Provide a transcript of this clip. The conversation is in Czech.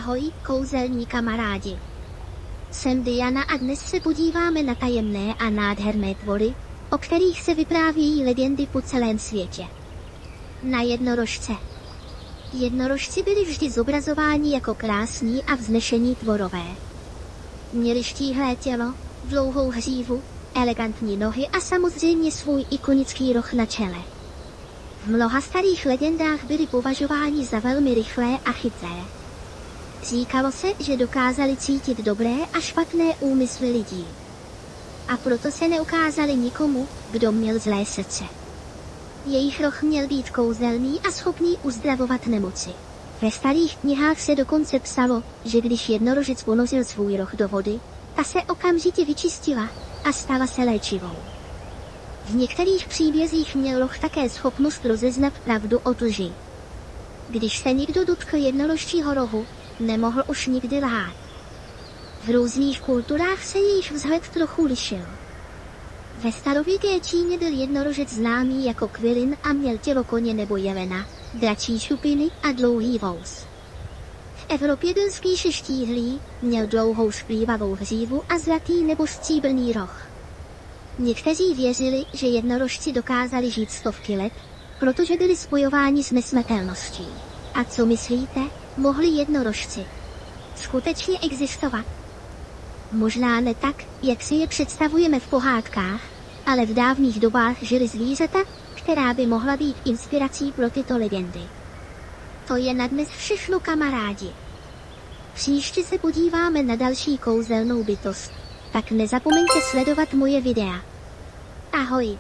Ahoj, kouzelní kamarádi. Jsem Diana a dnes se podíváme na tajemné a nádherné tvory, o kterých se vyprávějí legendy po celém světě. Na jednorožce. Jednorožci byli vždy zobrazováni jako krásní a vznešení tvorové. Měli štíhlé tělo, dlouhou hřívu, elegantní nohy a samozřejmě svůj ikonický roh na čele. V mnoha starých legendách byli považováni za velmi rychlé a chytré. Říkalo se, že dokázali cítit dobré a špatné úmysly lidí. A proto se neukázali nikomu, kdo měl zlé srdce. Jejich roh měl být kouzelný a schopný uzdravovat nemoci. Ve starých knihách se dokonce psalo, že když jednorožec ponořil svůj roh do vody, ta se okamžitě vyčistila a stala se léčivou. V některých příbězích měl roh také schopnost rozeznat pravdu od lži. Když se někdo dotkl jednorožčího rohu, nemohl už nikdy lhát. V různých kulturách se jejich vzhled trochu lišil. Ve starověké Číně byl jednorožec známý jako Kvilin a měl tělo koně nebo jelena, dračí šupiny a dlouhý vous. V Evropě byl spíše štíhlý, měl dlouhou splývavou hřívu a zlatý nebo stříbrný roh. Někteří věřili, že jednorožci dokázali žít stovky let, protože byli spojováni s nesmrtelností. A co myslíte, mohli jednorožci skutečně existovat? Možná ne tak, jak si je představujeme v pohádkách, ale v dávných dobách žili zvířata, která by mohla být inspirací pro tyto legendy. To je na dnes všechno, kamarádi. Příště se podíváme na další kouzelnou bytost, tak nezapomeňte sledovat moje videa. Ahoj.